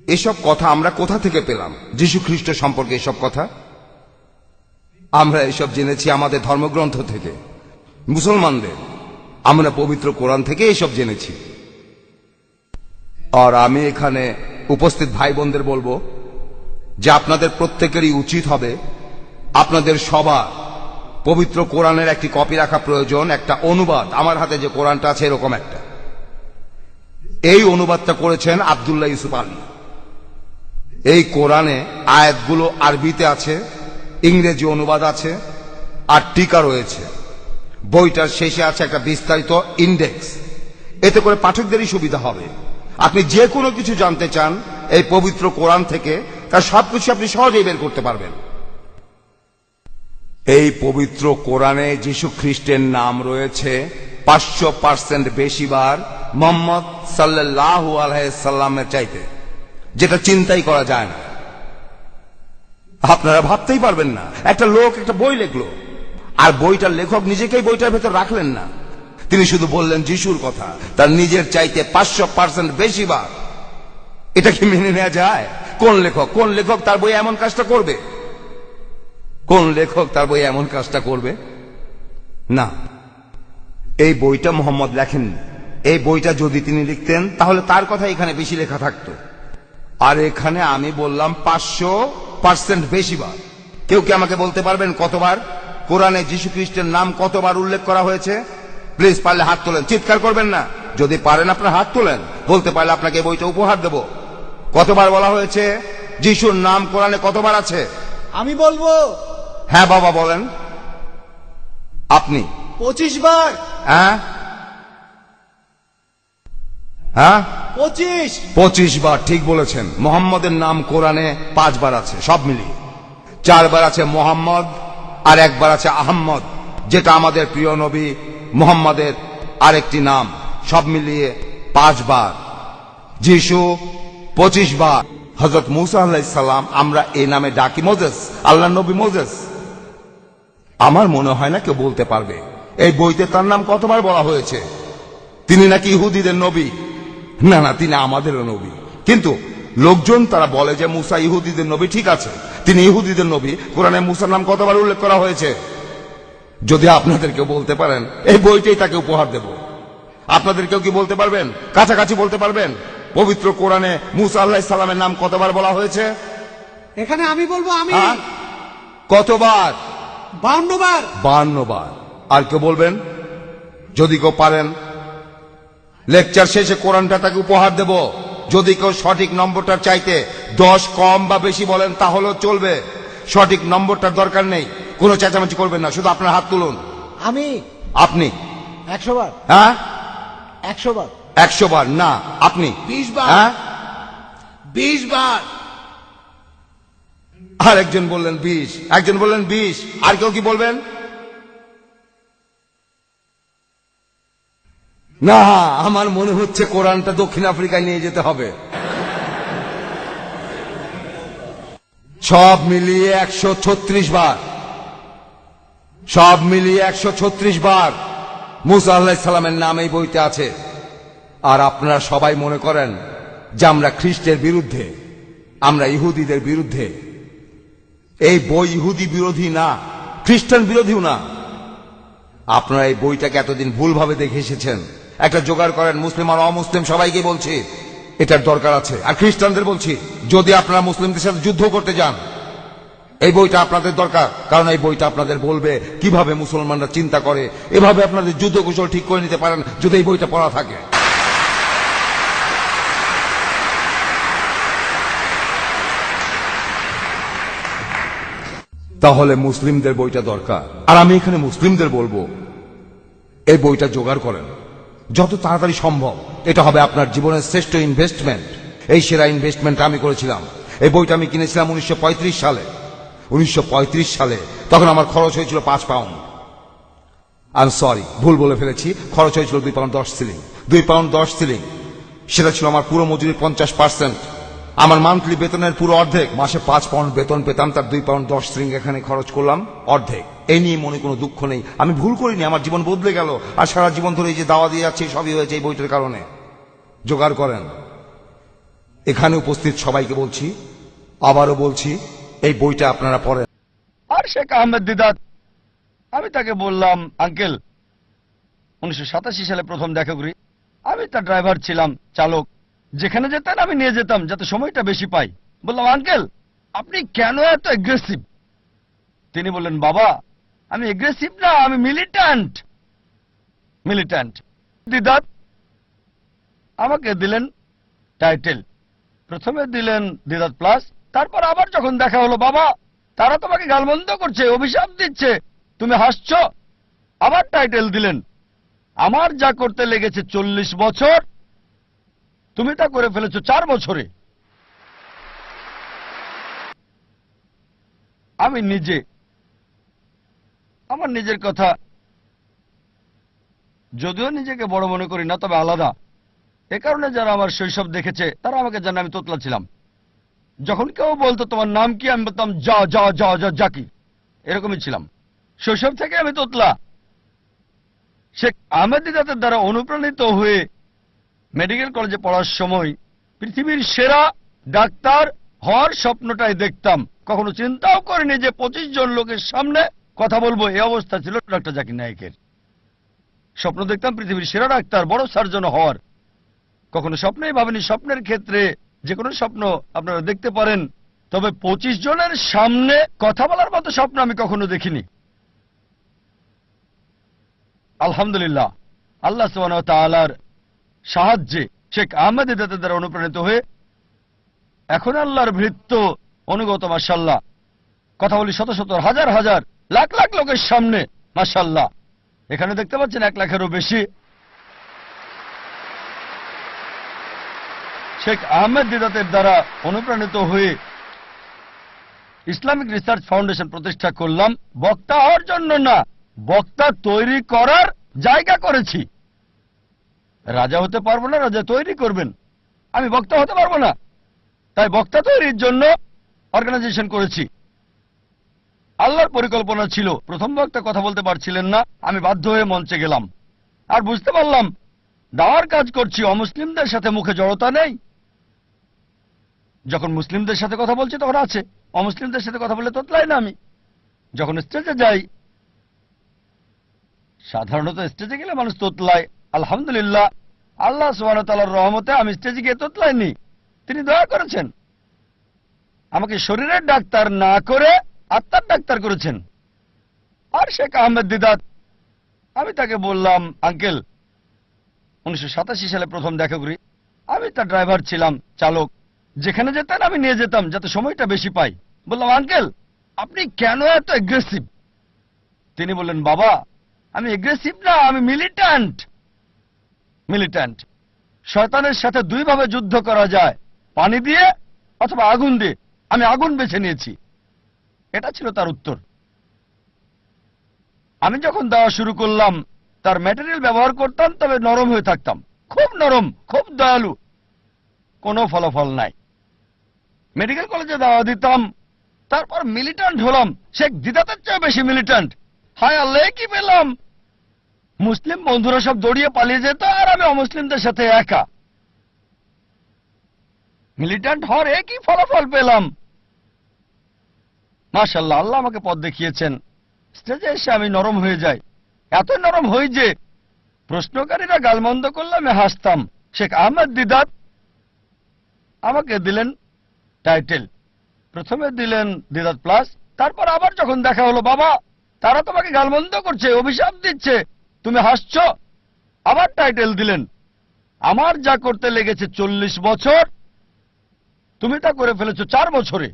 এসব কথা আমরা কোথা থেকে পেলাম? যীশু খ্রিস্ট সম্পর্কে এসব কথা আমরা এসব জেনেছি আমাদের ধর্মগ্রন্থ থেকে, মুসলমানদের। আমরা পবিত্র কোরআন থেকে এসব জেনেছি। আর আমি এখানে উপস্থিত ভাই বোনদের বলবো যে আপনাদের প্রত্যেকেরই উচিত হবে আপনাদের সবার পবিত্র কোরআনের একটি কপি রাখা প্রয়োজন, একটা অনুবাদ। আমার হাতে যে কোরআনটা আছে এরকম একটা, এই অনুবাদটা করেছেন আব্দুল্লাহ ইউসুফ আলী। এই কোরআনে আয়াতগুলো আরবিতে আছে, ইংরেজি অনুবাদ আছে, আর টিকা রয়েছে। বইটার শেষে আছে একটা বিস্তারিত ইন্ডেক্স। এতে করে পাঠকদেরই সুবিধা হবে। আপনি যে কোনো কিছু জানতে চান এই পবিত্র কোরআন থেকে, তার সবকিছু আপনি সহজেই বের করতে পারবেন। এই পবিত্র কোরআনে যীশু খ্রিস্টের নাম রয়েছে 500% বেশি বার মুহাম্মদ সাল্লাল্লাহু আলাইহি সাল্লামের চাইতে, যেটা চিন্তাই করা যায় না। আপনারা ভাবতেই পারবেন না, একটা লোক একটা বই লিখলো, আর বইটার লেখক নিজেকেই বইটার ভেতর রাখলেন না। তিনি শুধু বললেন যিশুর কথা তার নিজের চাইতে 500% বেশি বার। এটা কি মেনে নেওয়া যায়? কোন লেখক তার বই এমন কাজটা করবে? কোন লেখক তার বই এমন কাজটা করবে? না, এই বইটা মোহাম্মদ লেখেননি। এই বইটা যদি তিনি লিখতেন তাহলে তার কথা এখানে বেশি লেখা থাকতো। আর এখানে আমি বললাম 500% বেশি বার। কেউ কি আমাকে বলতে পারবেন কতবার কোরআনে যীশু খ্রিস্টের নাম কতবার উল্লেখ করা হয়েছে? প্লিজ পারলে হাত তোলেন, চিৎকার করবেন না। যদি পারেন আপনার হাত তোলেন, বলতে পারলে আপনাকে এই বইটা উপহার দেব। কতবার বলা হয়েছে যিশুর নাম কোরআনে? কতবার আছে? আমি বলবো। হ্যাঁ বাবা বলেন। আপনি? 25 বার। হ্যাঁ হ্যাঁ 25 বার ঠিক বলেছেন। মোহাম্মদের নাম কোরআনে 5 বার আছে, সব মিলিয়ে 4 বার আছে মোহাম্মদ, আর 1 বার আছে আহম্মদ, যেটা আমাদের প্রিয় নবী মোহাম্মদের আরেকটি নাম। সব মিলিয়ে 5 বার। যিশু 25 বার। হযরত মূসা আলাইহিস সালাম আমরা এই নামে ডাকি মোজেস, আল্লাহর নবী মোজেস। আমার মনে হয় না কেউ বলতে পারবে এই বইতে তার নাম কতবার বলা হয়েছে। তিনি নাকি ইহুদিদের নবী। না না, তিনি আমাদেরও নবী। কিন্তু লোকজন তারা বলে যে মূসা ইহুদিদের নবী। ঠিক আছে, তিনি ইহুদিদের নবী। কোরআনে মূসার নাম কতবার উল্লেখ করা হয়েছে? যদি আপনাদের কেউ বলতে পারেন, এই বইটাই তাকে উপহার দেব। আপনাদের কেউ কি বলতে পারবেন, কাছাকাছি বলতে পারবেন পবিত্র কোরআনে মূসা আলাইহিস সালামের নাম কতবার বলা হয়েছে? এখানে আমি বলবো। আমি কতবার? 52 বার। 52 বার। আর কেউ বলবেন? যদি কেউ পারেন, লেকচার শেষে কোরআনটা তাকে উপহার দেব। যদি কেউ সঠিক নম্বরটার চাইতে 10 কম বা বেশি বলেন তাহলেও চলবে। সঠিক নম্বরটার দরকার নেই। কোনো চেঁচামেচি করবেন না, শুধু আপনার হাত তুলুন। আমি। আপনি? 100 বার। হ্যাঁ 100 বার। 100 বার না, আপনি? 20 বার। হ্যাঁ 20 বার। আর একজন বললেন 20, একজন বললেন 20। আর কেউ কি বলবেন? না, আমার মনে হচ্ছে কোরআনটা দক্ষিণ আফ্রিকায় নিয়ে যেতে হবে। সব মিলিয়ে 136 বার। সব মিলিয়ে 136 বার মূসা আলাইহিস সালামের নাম এই বইতে আছে। আর আপনারা সবাই মনে করেন যে আমরা খ্রিস্টের বিরুদ্ধে, আমরা ইহুদিদের বিরুদ্ধে। এই বই ইহুদি বিরোধী না, খ্রিস্টান বিরোধীও না। আপনারা এই বইটাকে এতদিন ভুলভাবে দেখে এসেছেন। একটা জোগাড় করেন, মুসলিম আর অমুসলিম সবাইকে বলছি এটার দরকার আছে। আর খ্রিস্টানদের বলছি, যদি আপনারা মুসলিমদের সাথে যুদ্ধ করতে যান, এই বইটা আপনাদের দরকার। কারণ এই বইটা আপনাদের বলবে কিভাবে মুসলমানরা চিন্তা করে। এভাবে আপনাদের যুদ্ধ কৌশল ঠিক করে নিতে পারেন যদি এই বইটা পড়া থাকে। তাহলে মুসলিমদের বইটা দরকার। আর আমি এখানে মুসলিমদের বলবো এই বইটা জোগাড় করেন যত তাড়াতাড়ি সম্ভব। এটা হবে আপনার জীবনের শ্রেষ্ঠ ইনভেস্টমেন্ট। এই সেরা ইনভেস্টমেন্ট আমি করেছিলাম। এই বইটা আমি কিনেছিলাম 1935 সালে। 1935 সালে তখন আমার খরচ হয়েছিল 5 পাউন্ড। আই এম সরি, ভুল বলে ফেলেছি। খরচ হয়েছিল 2 পাউন্ড 10 সিলিং। 2 পাউন্ড 10 সিলিং, সেটা ছিল আমার পুরো মজুরির 50%। আমার মান্থলি বেতনের পুরো অর্ধেক। মাসে 5 পাউন্ড বেতন পেতাম, তার 2 পাউন্ড 10 সিলিং এখানে খরচ করলাম, অর্ধেক। এই নিয়ে মনে কোনো দুঃখ নেই। আমি ভুল করিনি, আমার জীবন বদলে গেল। আর সারা জীবন ধরে এই যে দাওয়া দিয়ে যাচ্ছে সবই হয়েছে এই বইটার কারণে। জোগাড় করেন। এখানে উপস্থিত সবাইকে বলছি, আবারও বলছি, এই বইটা আপনারা পড়েন। আর শেখ আহমেদ দিদাত, আমি তাকে বললাম, আঙ্কেল 1987 সালে প্রথম দেখা করি, আমি তার ড্রাইভার ছিলাম, চালক, যেখানে যেতেন আমি নিয়ে যেতাম যাতে সময়টা বেশি পাই। বললাম, আঙ্কেল আপনি কেন এত এগ্রেসিভ? তিনি বললেন, বাবা আমি এগ্রেসিভ না, আমি মিলিট্যান্ট। মিলিট্যান্ট। দিদাত আমাকে দিলেন টাইটেল, প্রথমে দিলেন দিদাত প্লাস, তারপর আবার যখন দেখা হলো, বাবা তারা তোমাকে গালমন্দ করছে, অভিশাপ দিচ্ছে, তুমি হাসছো, আবার টাইটেল দিলেন। আমার যা করতে লেগেছে 40 বছর, তুমি তা করে ফেলেছো 4 বছরে। আমি নিজে আমার নিজের কথা, যদিও নিজেকে বড় মনে করি না, তবে আলাদা। এ কারণে যারা আমার শৈশব দেখেছে তারা আমাকে জানে আমি তোতলা ছিলাম। যখন কেউ বলতো তোমার নাম কি, আমি বলতাম যা যা যা যা জাকি, এরকমই ছিলাম। শৈশব থেকে আমি তোতলা। শেখ আহমেদ দিদাতের দ্বারা অনুপ্রাণিত হয়ে মেডিকেল কলেজে পড়ার সময় পৃথিবীর সেরা ডাক্তার হওয়ার স্বপ্নটাই দেখতাম। কখনো চিন্তাও করিনি যে 25 জন লোকের সামনে কথা বলবো, এই অবস্থা ছিল ডক্টর জাকির নায়েকের। স্বপ্ন দেখতাম পৃথিবীর সেরা ডাক্তার, বড় সার্জন হওয়ার। কখনো স্বপ্নেই ভাবেনি। স্বপ্নের ক্ষেত্রে যে কোনো স্বপ্ন আপনারা দেখতে পারেন, তবে 25 জনের সামনে কথা বলার মতো স্বপ্ন আমি কখনো দেখিনি। আলহামদুলিল্লাহ, আল্লাহ সুবহানাহু ওয়া তাআলার সাহায্যে শেখ আহমেদ দিদাতের দ্বারা অনুপ্রাণিত হয়ে এখন আল্লাহর ভৃত্য অনুগত, মাশাআল্লাহ। কথা বলি শত শত, হাজার হাজার, লাখ লাখ লোকের সামনে, মাশাআল্লাহ। এখানে দেখতে পাচ্ছেন 1 লাখেরও বেশি। শেখ আহমেদ দিদাতের দ্বারা অনুপ্রাণিত হয়ে ইসলামিক রিসার্চ ফাউন্ডেশন প্রতিষ্ঠা করলাম। বক্তা হওয়ার জন্য না, বক্তা তৈরি করার জায়গা করেছি। রাজা হতে পারবো না, রাজা তৈরি করবেন। আমি বক্তা হতে পারবো না, তাই বক্তা তৈরির জন্য অর্গানাইজেশন করেছি। আল্লাহর পরিকল্পনা ছিল, প্রথম বক্তা কথা বলতে পারছিলেন না, আমি বাধ্য হয়ে মঞ্চে গেলাম। আর বুঝতে পারলাম দাওয়ার কাজ করছি, অমুসলিমদের সাথে মুখে জড়তা নেই। যখন মুসলিমদের সাথে কথা বলছি তখন আছে, অমুসলিমদের সাথে কথা বলে তোতলাই না আমি। যখন স্টেজে যাই, সাধারণত স্টেজে গেলে মানুষ তোতলায়, আলহামদুলিল্লাহ আল্লাহ সুবহানাহু ওয়া তাআলার রহমতে আমি স্টেজে গিয়ে তোতলাইনি। তিনি দয়া করেছেন, আমাকে শরীরের ডাক্তার না করে আত্মার ডাক্তার করেছেন। আর শেখ আহমেদ দিদাত, আমি তাকে বললাম, আঙ্কেল 1987 সালে প্রথম দেখা করি, আমি তার ড্রাইভার ছিলাম, চালক, যেখানে যেতেন আমি নিয়ে যেতাম যাতে সময়টা বেশি পাই। বললাম, আঙ্কেল আপনি কেন এত এগ্রেসিভ? তিনি বললেন, বাবা আমি এগ্রেসিভ না, আমি মিলিট্যান্ট। মিলিট্যান্ট। শয়তানের সাথে 2 ভাবে যুদ্ধ করা যায়, পানি দিয়ে অথবা আগুন দিয়ে। আমি আগুন বেছে নিয়েছি। এটা ছিল তার উত্তর। আমি যখন দেওয়া শুরু করলাম, তার ম্যাটেরিয়াল ব্যবহার করতাম, তবে নরম হয়ে থাকতাম, খুব নরম, খুব দয়ালু। কোনো ফলাফল নাই। মেডিকেল কলেজে দাওয়া দিতাম, তারপর মিলিট্যান্ট হলাম, শেখ দিদাতের চেয়ে বেশি মিলিট্যান্ট। হায় আল্লাহ, কি পেলাম! মুসলিম বন্ধুরা সব দৌড়িয়ে পালিয়ে যেত, আর আমি অমুসলিমদের সাথে একা। মিলিট্যান্ট হওয়ার একই ফলাফল পেলাম। মাশাআল্লাহ, আল্লাহ আমাকে পথ দেখিয়েছেন। স্টেজে এসে আমি নরম হয়ে যাই, এত নরম হই যে প্রশ্নকারীরা গালমন্দ করলে আমি হাসতাম। শেখ আহমেদ দিদাত আমাকে দিলেন টাইটেল, প্রথমে দিলেন দিদাত প্লাস, তারপর আবার যখন দেখা হলো, বাবা তারা তোমাকে গালমন্দ করছে, অভিশাপ দিচ্ছে, তুমি হাসছো, আবার টাইটেল দিলেন। আমার যা করতে লেগেছে 40 বছর, তুমি তা করে ফেলেছো 4 বছরে।